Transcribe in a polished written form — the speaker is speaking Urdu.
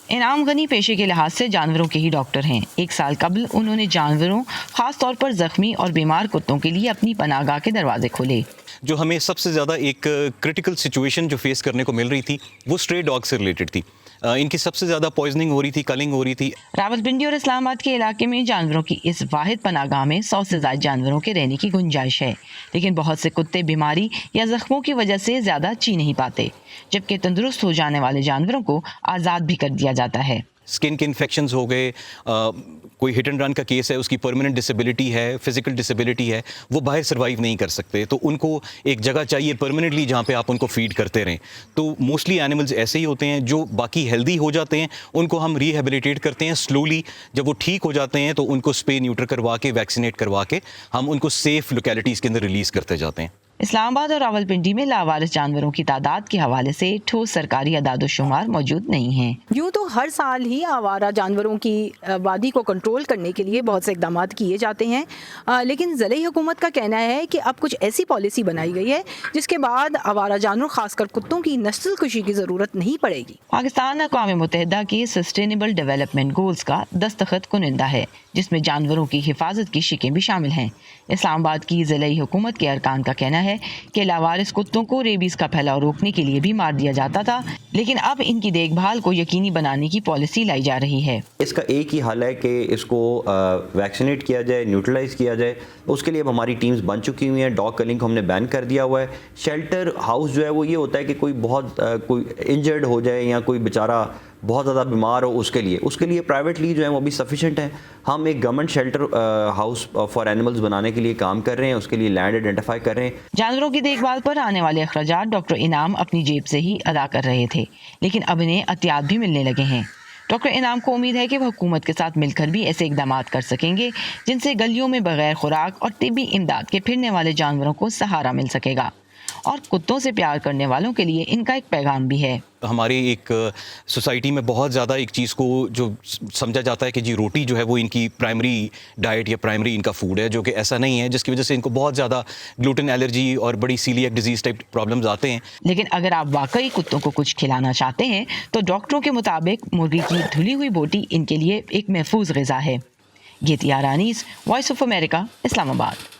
انعام غنی پیشے کے لحاظ سے جانوروں کے ہی ڈاکٹر ہیں. 1 سال قبل انہوں نے جانوروں خاص طور پر زخمی اور بیمار کتوں کے لیے اپنی پناہ گاہ کے دروازے کھولے. جو ہمیں سب سے زیادہ ایک کرٹیکل سچویشن جو فیس کرنے کو مل رہی تھی وہ اسٹرے ڈاگ سے ریلیٹڈ تھی. ان کی سب سے زیادہ پوائزننگ ہو رہی تھی، کلنگ ہو رہی تھی. راولپنڈی اور اسلام آباد کے علاقے میں جانوروں کی اس واحد پناہ گاہ میں 100 سے زائد جانوروں کے رہنے کی گنجائش ہے، لیکن بہت سے کتے بیماری یا زخموں کی وجہ سے زیادہ چی نہیں پاتے، جبکہ تندرست ہو جانے والے جانوروں کو آزاد بھی کر دیا جاتا ہے. اسکن کے انفیکشنز ہو گئے، کوئی ہٹ اینڈ رن کا کیس ہے، اس کی پرماننٹ ڈسیبلٹی ہے، فزیکل ڈسیبلٹی ہے، وہ باہر سروائیو نہیں کر سکتے، تو ان کو ایک جگہ چاہیے پرماننٹلی جہاں پہ آپ ان کو فیڈ کرتے رہیں. تو موسٹلی اینیملز ایسے ہی ہوتے ہیں جو باقی ہیلدی ہو جاتے ہیں، ان کو ہم ریہیبلیٹیٹ کرتے ہیں سلولی. جب وہ ٹھیک ہو جاتے ہیں تو ان کو اسپے نیوٹر کروا کے، ویکسینیٹ کروا کے ہم ان کو سیف لوکیلٹیز کے اندر ریلیز کرتے جاتے ہیں. اسلام آباد اور راولپنڈی میں لاوارث جانوروں کی تعداد کے حوالے سے ٹھوس سرکاری اعداد و شمار موجود نہیں ہیں. یوں تو ہر سال ہی آوارہ جانوروں کی آبادی کو کنٹرول کرنے کے لیے بہت سے اقدامات کیے جاتے ہیں، لیکن ضلعی حکومت کا کہنا ہے کہ اب کچھ ایسی پالیسی بنائی گئی ہے جس کے بعد آوارہ جانور خاص کر کتوں کی نسل کشی کی ضرورت نہیں پڑے گی. پاکستان اقوام متحدہ کے سسٹینیبل ڈیولپمنٹ گولز کا دستخط کنندہ ہے، جس میں جانوروں کی حفاظت کی شقیں بھی شامل ہیں. اسلام آباد کی ضلعی حکومت کے ارکان کا کہنا ہے کہ لاوارث کتوں کو ریبیز کا پھیلاؤ روکنے کے لیے بھی مار دیا جاتا تھا، لیکن اب ان کی دیکھ بھال کو یقینی بنانے کی پالیسی لائی جا رہی ہے. اس کا ایک ہی حل ہے کہ اس کو ویکسینیٹ کیا جائے، نیوٹرلائز کیا جائے. اس کے لیے اب ہماری ٹیمز بن چکی ہوئی ہیں. ڈاگ کلنگ کو ہم نے بین کر دیا ہوا ہے. شیلٹر ہاؤس جو ہے وہ یہ ہوتا ہے کہ کوئی بہت کوئی انجرڈ ہو جائے یا کوئی بیچارہ بہت زیادہ بیمار ہو، اس کے لیے پرائیویٹلی جو ہے وہ بھی سفیشینٹ ہے. ہم ایک government shelter house for animals بنانے کے لیے کام کر رہے ہیں، اس کے لیے لینڈ آئیڈینٹیفائی کر رہے ہیں. جانوروں کی دیکھ بھال پر آنے والے اخراجات ڈاکٹر انعام اپنی جیب سے ہی ادا کر رہے تھے، لیکن اب انہیں عطیات بھی ملنے لگے ہیں. ڈاکٹر انعام کو امید ہے کہ وہ حکومت کے ساتھ مل کر بھی ایسے اقدامات کر سکیں گے جن سے گلیوں میں بغیر خوراک اور طبی امداد کے پھرنے والے جانوروں کو سہارا مل سکے گا. اور کتوں سے پیار کرنے والوں کے لیے ان کا ایک پیغام بھی ہے. ہماری ایک سوسائٹی میں بہت زیادہ ایک چیز کو جو سمجھا جاتا ہے کہ جی روٹی جو ہے وہ ان کی پرائمری ڈائٹ یا پرائمری ان کا فوڈ ہے، جو کہ ایسا نہیں ہے، جس کی وجہ سے ان کو بہت زیادہ گلوٹن الرجی اور بڑی سیلیاک ڈیزیز ٹائپ پرابلمز آتے ہیں. لیکن اگر آپ واقعی کتوں کو کچھ کھلانا چاہتے ہیں تو ڈاکٹروں کے مطابق مرغی کی دھلی ہوئی بوٹی ان کے لیے ایک محفوظ غذا ہے. گیتی آرانیز، وائس آف امریکہ، اسلام آباد.